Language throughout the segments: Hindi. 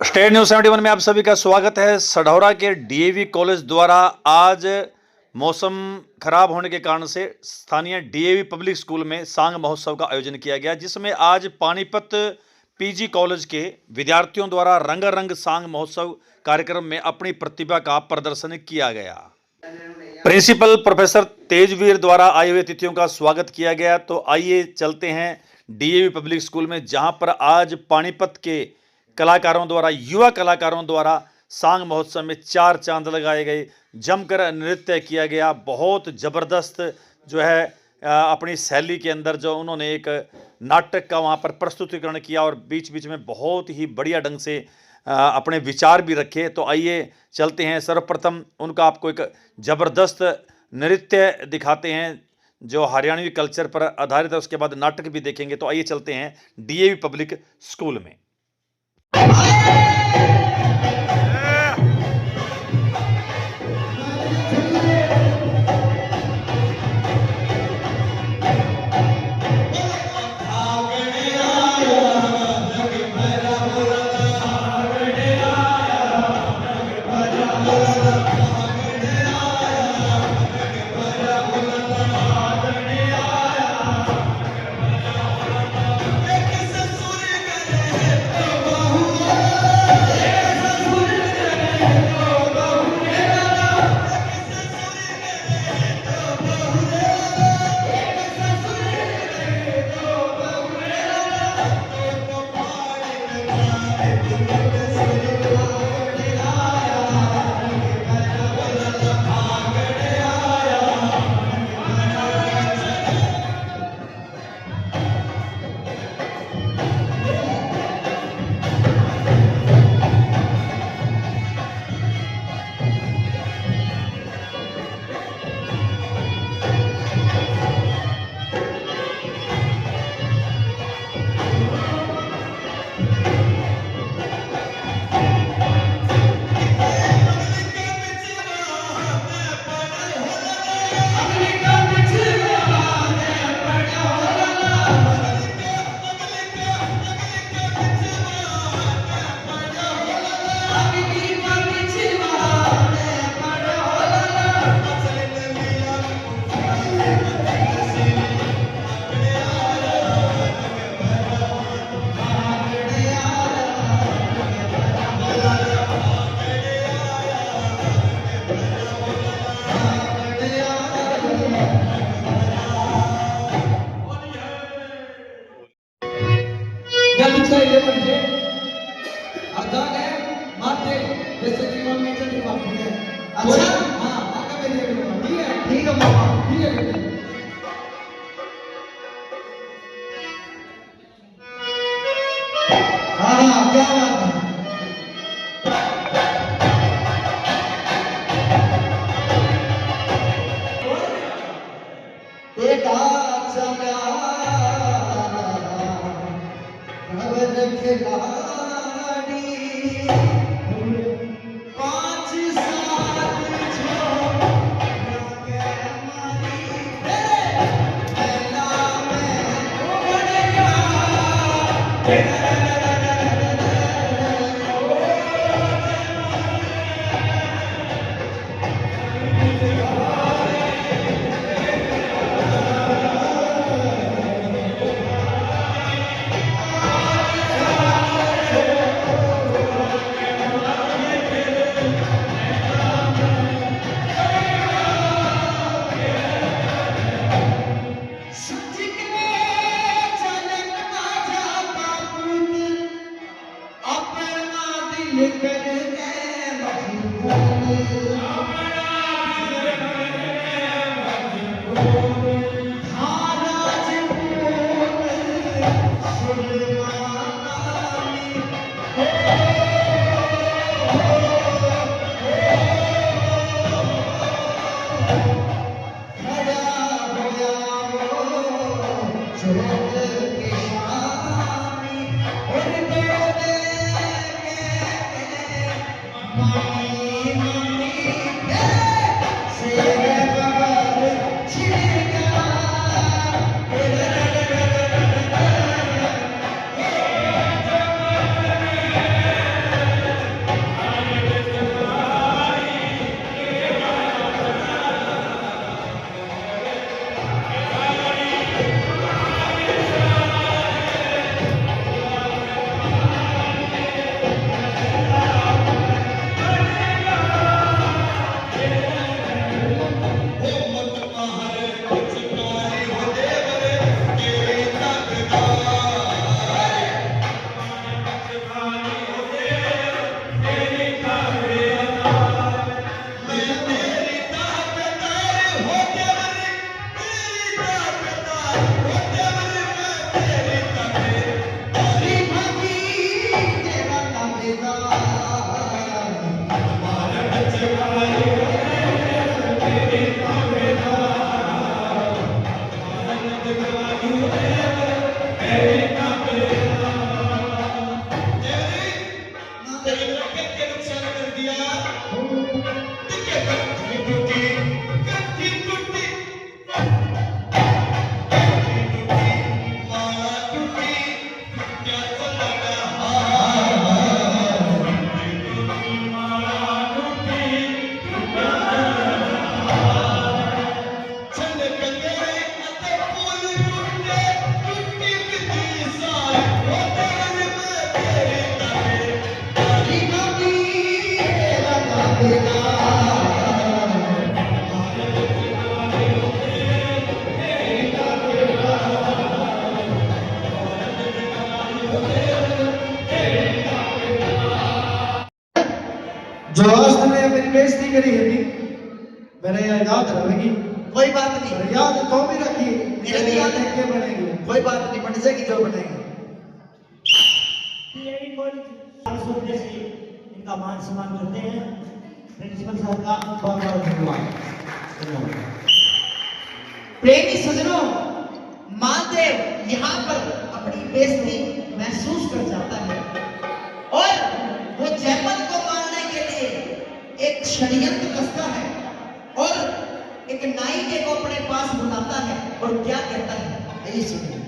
स्टेट न्यूज 71 में आप सभी का स्वागत है। सढौरा के डीएवी कॉलेज द्वारा आज मौसम खराब होने के कारण से स्थानीय डीएवी पब्लिक स्कूल में सांग महोत्सव का आयोजन किया गया, जिसमें आज पानीपत पीजी कॉलेज के विद्यार्थियों द्वारा रंगारंग सांग महोत्सव कार्यक्रम में अपनी प्रतिभा का प्रदर्शन किया गया। प्रिंसिपल प्रोफेसर तेजवीर द्वारा आए हुए अतिथियों का स्वागत किया गया। तो आइए चलते हैं डीएवी पब्लिक स्कूल में, जहां पर आज पानीपत के कलाकारों द्वारा, युवा कलाकारों द्वारा सांग महोत्सव में 4 चांद लगाए गए, जमकर नृत्य किया गया। बहुत ज़बरदस्त जो है अपनी शैली के अंदर जो उन्होंने एक नाटक का वहाँ पर प्रस्तुतिकरण किया और बीच बीच में बहुत ही बढ़िया ढंग से अपने विचार भी रखे। तो आइए चलते हैं, सर्वप्रथम उनका आपको एक ज़बरदस्त नृत्य दिखाते हैं जो हरियाणवी कल्चर पर आधारित है, उसके बाद नाटक भी देखेंगे। तो आइए चलते हैं डीएवी पब्लिक स्कूल में। तेरे रॉकेट के नुकसान कर दिया। ठीक है, टूटी कच्ची टूटी माला टूटी क्या चलेगा माला टूटी चल गए अते फूल टूटे टूटी कितनी साल वो तेरे में तेरे तारे टूटी लगा देना जो आज तुमने मेरी बेइज्जती करी है मेरे याद रहेगी। कोई बात नहीं, और याद तो भी रखी मेरे भी याद है। के बनेगी। कोई बात नहीं, बन जाएगी जो बनेगी। इनका मान सम्मान करते हैं। प्रिंसिपल साहब का बहुत बहुत धन्यवाद। प्रेमी सजनों, महादेव यहाँ पर अपनी बेइज्जती महसूस कर जाता है और वो जयमल को मारने के लिए एक षड्यंत्र कसता है और एक नायिके को अपने पास बुलाता है और क्या कहता है आइए सुनिए।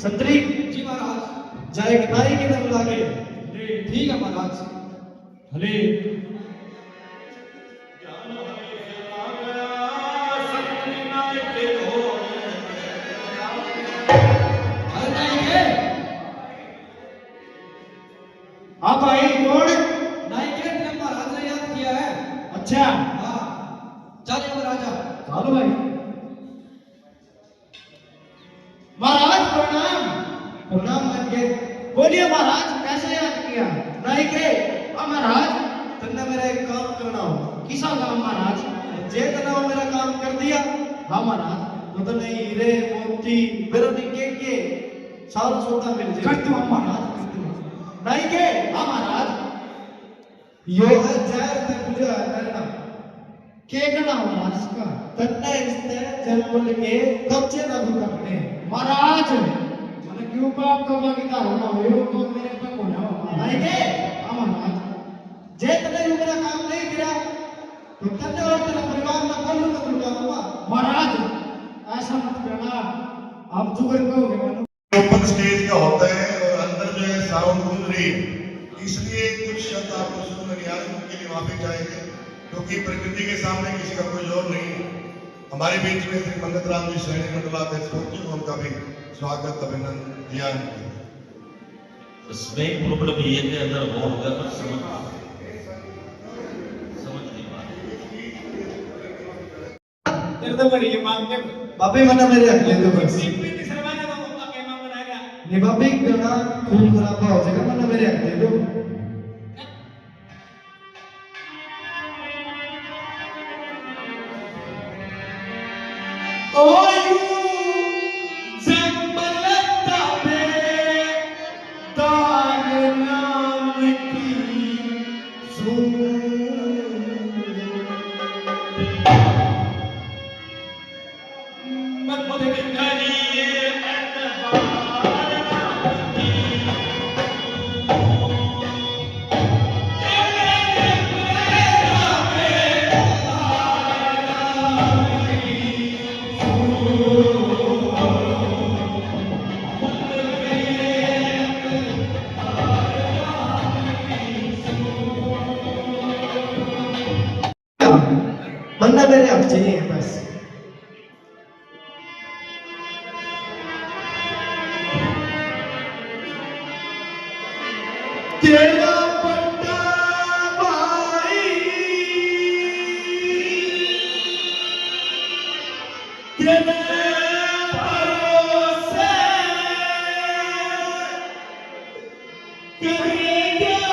संतरी जी महाराज। जाए कि नाई की न बुला के। ठीक है महाराज। हले आप आई कौन? नायिके ने महाराज ने याद किया है। अच्छा हाँ, चलिए महाराजा। चलो भाई। महाराज प्रणाम। प्रणाम करके बोलिए महाराज, कैसे याद किया? नहीं के महाराज तुमने मेरा एक काम करना हो। किसा काम महाराज? जे तना मेरा काम कर दिया। हाँ महाराज, तो तने हीरे मोती बेरनी के सारा सौदा मिल जाए। कर दो महाराज, नहीं के हाँ महाराज। यो है जहर ते पूजा करना के करना महाराज इसका तन्ने इसने जन्म के कब्जे ना करने महाराज। मैंने क्यों पाप करवा के होना हो यो तो मेरे पे होना हो नहीं के हाँ महाराज। जे तने यो मेरा काम नहीं किया तो तन्ने और तेरा परिवार ना खोलू ना लुटाऊंगा महाराज। ऐसा मत करना, आप जुगर कहोगे मानो। ओपन स्टेज का होता है और अंदर जो है साउंड गूंज रही है, इसलिए कुछ शब्द आपको सुन नहीं आ रहे, उनके लिए माफी चाहेंगे क्योंकि प्रकृति के सामने किसी का कोई जोर नहीं है। हमारे बीच में श्री मंगत राम जी श्रेणी मंडलाध्यक्ष पहुंचे, उनका भी स्वागत अभिनंदन किया। उसमें प्रॉब्लम ये के अंदर वो होगा पर समझ नहीं पा तेरे तो बड़ी मांग के बाबे मना मेरे अगले दो बस प्रीति शर्मा ने तो आपके मांग बनाएगा। नहीं बाबे गना खून खराब हो जाएगा मना मेरे अगले दो। ओयू जंबलता में दाग नाम की मत करिए मन्ना मेरे अब चाहिए बस। तेरा पट्टा भाई तेरे भरोसे करेगा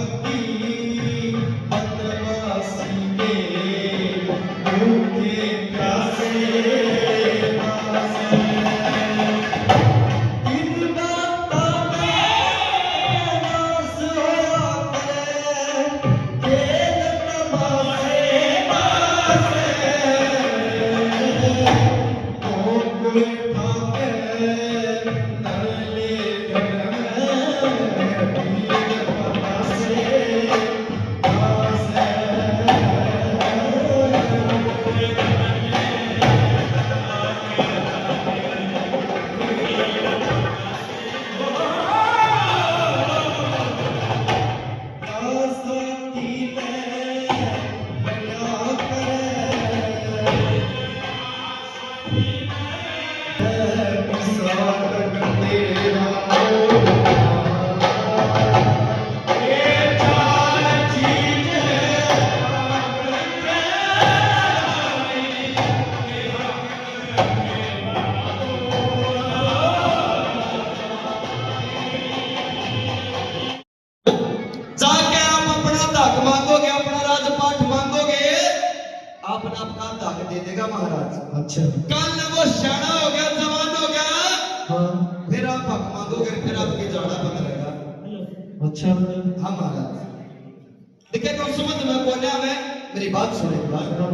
भक्ति बनवासी के भूखे प्यासे वासी इन दाता में नास होया करे खेल तमाशे वासे कोई ठाके नरले जाके आप अपना धक मांगोगे, अपना राजपाट मांगोगे, आपने अपना धक दे देगा महाराज। अच्छा कल वो शाना हो गया, जवान हो गया, हाँ फिर आप हक मांगोगे, फिर आपकी जाना बंद रहेगा। अच्छा हाँ महाराज। देखिए कौन समझ में कोने में मेरी बात सुने बात हो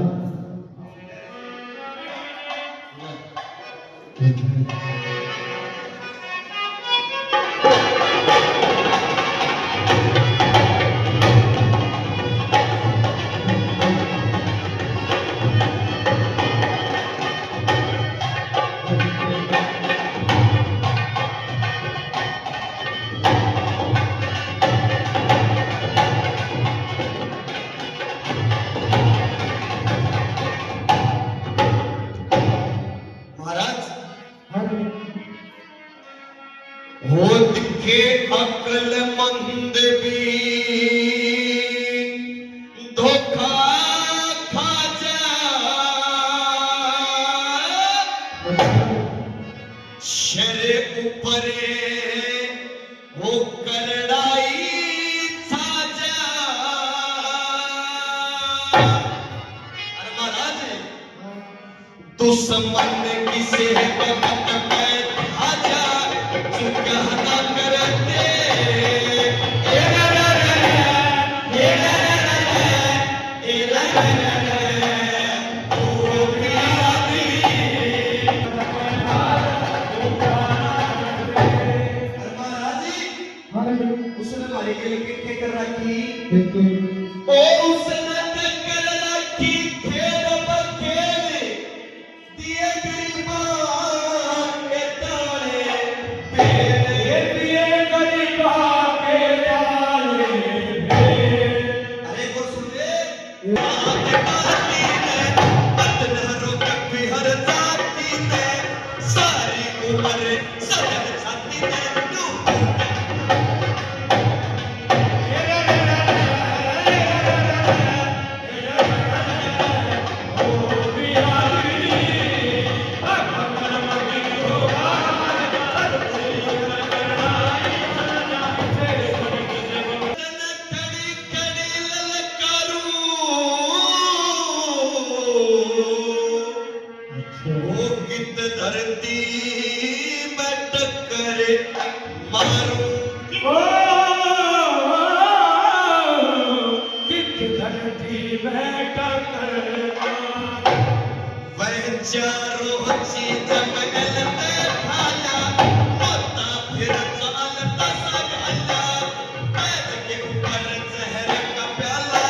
दिखे अक्लमंद भी धोखा खा जा शर ऊपरे हो करड़ाई साजा। अरे महाराज दुश्मन किसे बगत में आजा कहना करते उसने हमारे के लिए कितने कर रखी और उसने कर रखी खेल बखेल दिए गरीबान के ताले दिए गरीबान के ताले। अरे वो सुने हर जाती ने सारी उम्र सदर छाती ने धरती में टक्कर मारूं धरती में टक्कर वह चारों चीज मगल में खाया होता फिर चालता सगाया पैर के ऊपर जहर का प्याला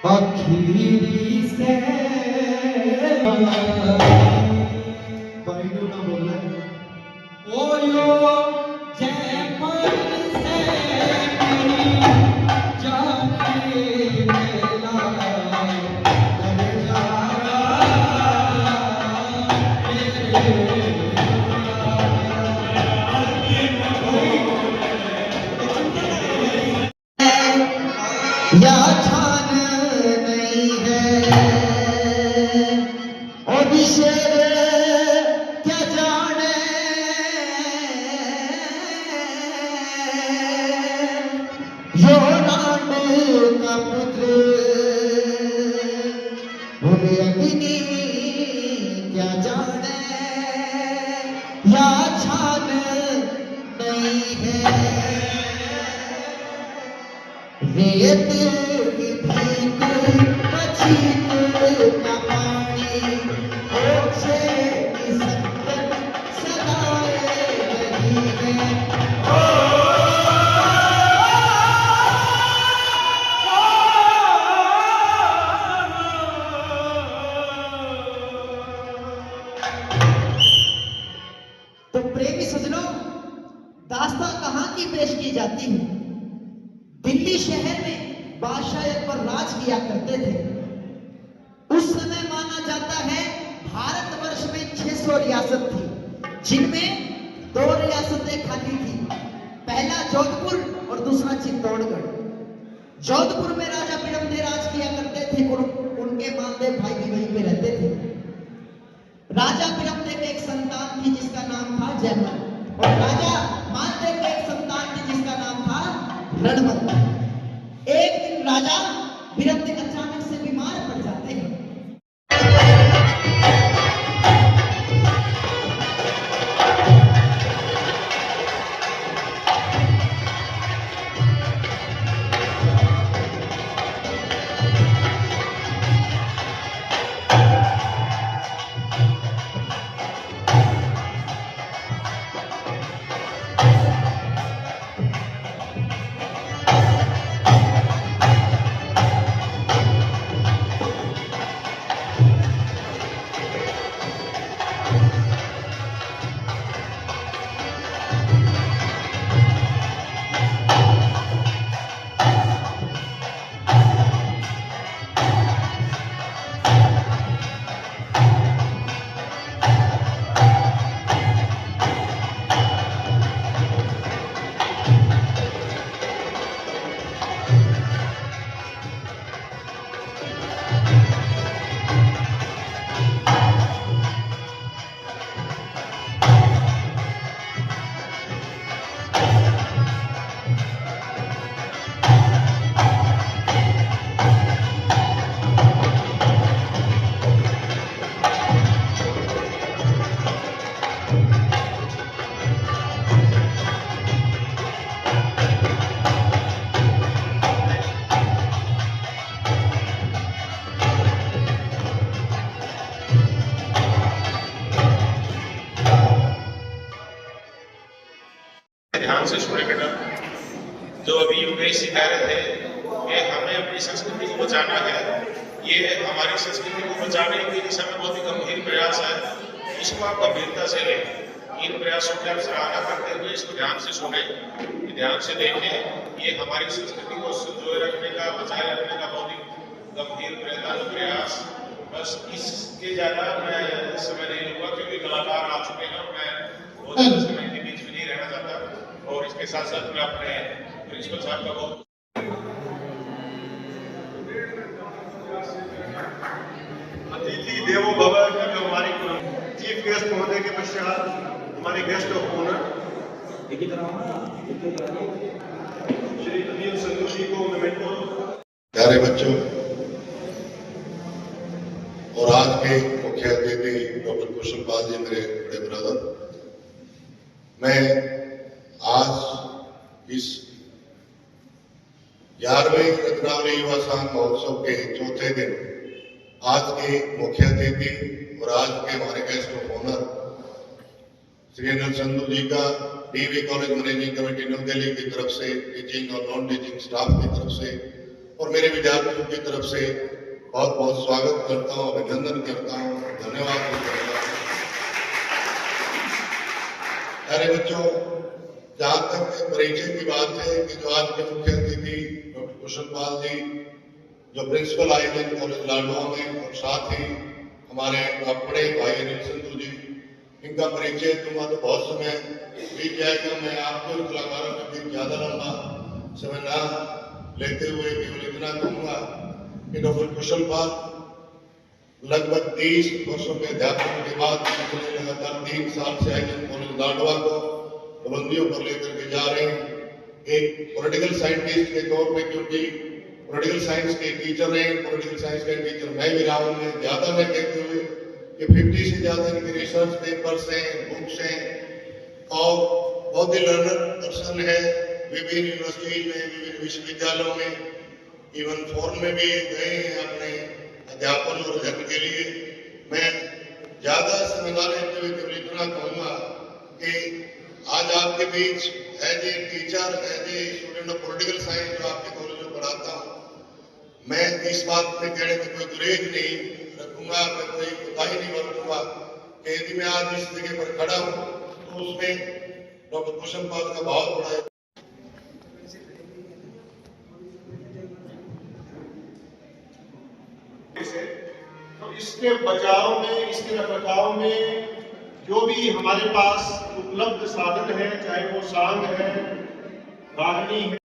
आखिरी से भाई ना बोल ओयो जय मन से मेरी जान या छान नहीं है और शेर क्या जाने यो रांड का पुत्र बोले अग्नि क्या जाने या छान नहीं है रेत की भीग पछीत का पानी ओछे की संकट सदाए रही है तो प्रेमी सज्जनों, दास्तां कहां की पेश की जाती है। दिल्ली शहर में बादशाह अकबर राज किया करते थे। उस समय माना जाता है भारतवर्ष में 600 रियासत थी, जिनमें 2 रियासतें खाली थी। पहला जोधपुर और दूसरा चित्तौड़गढ़। जोधपुर में राजा बिरमदेव राज किया करते थे और उनके मानदेव भाई भी वहीं पे रहते थे। राजा बिरमदेव की एक संतान थी जिसका नाम था जयमल, और राजा मानदेव की एक संतान थी जिसका नाम था रणमल। एक दिन राजा बिरमदेव अचानक से बीमार पड़ जाते हैं। ध्यान से सुने बेटा। जो अभी योगेश जी कह रहे थे कि हमें अपनी संस्कृति को बचाना है, ये हमारी संस्कृति को बचाने की दिशा में बहुत ही गंभीर प्रयास है। इसको आप गंभीरता से लें। इन प्रयासों की आप सराहना करते हुए इसको ध्यान से सुने, ध्यान से देखें। ये हमारी संस्कृति को संजोए रखने का, बचाए रखने का बहुत ही गंभीर प्रयास। बस इसके ज्यादा मैं समय नहीं लूंगा क्योंकि कलाकार आ चुके हैं और मैं बहुत ज्यादा समय के बीच में नहीं रहना चाहता। और इसके साथ साथ मैं अपने प्रिंसिपल साहब का बहुत अतिथि देवो भव की जो हमारी चीफ गेस्ट होने के पश्चात हमारे guest of honour Shri Anil Sandhu ji को मेमेंटो। प्यारे बच्चों और आज के मुख्य अतिथि डॉक्टर कुशल पाल जी, मेरे बड़े ब्रदर, मैं आज इस 11वें रत्नावली युवा संघ महोत्सव के चौथे दिन आज के मुख्य अतिथि और आज के हमारे guest of honour Shri Anil Sandhu ji का DV college managing committee new Delhi की तरफ से, टीचिंग और नॉन टीचिंग स्टाफ की तरफ से और मेरे विद्यार्थियों की तरफ से बहुत बहुत स्वागत करता हूँ, अभिनंदन करता हूँ, धन्यवाद करता हूँ। अरे बच्चों, जहाँ तक परिचय की बात है कि जो आज के मुख्य अतिथि डॉक्टर कुशल पाल जी, जो प्रिंसिपल आईएन कॉलेज लाडवा में, और साथ ही हमारे बड़े भाई अनिल संधू जी, इनका परिचय दूंगा तो बहुत समय बीत जाएगा। मैं आपको कलाकारों के बीच ज्यादा लंबा समय ना लेते हुए केवल इतना कहूंगा कि डॉक्टर कुशल पाल लगभग 30 वर्षों के अध्यापन के बाद उन्होंने लगातार 3 साल से आईएम कॉलेज नाडवा को बुलंदियों पर लेकर के जा रहे हैं। एक पॉलिटिकल साइंटिस्ट के तौर पे, क्योंकि पॉलिटिकल साइंस के टीचर हैं, पॉलिटिकल साइंस का टीचर मैं भी रहा हूँ, ज्यादा न कहते हुए कि 50 से ज्यादा इनके रिसर्च पेपर्स हैं, बुक्स हैं और बहुत ही लर्नर पर्सन है। विभिन्न यूनिवर्सिटीज में, विभिन्न विश्वविद्यालयों में, इवन फॉरेन में भी गए हैं अपने अध्यापन और अध्ययन के लिए। मैं ज्यादा समय न लेते हुए केवल इतना कहूंगा कि आज आपके बीच as a teacher, as a student of political science जो आपके कॉलेज में पढ़ाता हूँ, मैं इस बात में कहने में कोई गुरेज नहीं रखूंगा, मैं कोई कोताही नहीं बरतूंगा कि यदि मैं आज इस जगह पर खड़ा हूँ तो उसमें डॉक्टर कुशल पाल का बहुत बड़ा तो इसके बचाव में, इसके रखरखाव में जो भी हमारे पास उपलब्ध साधन है, चाहे वो सांग है, रागनी है,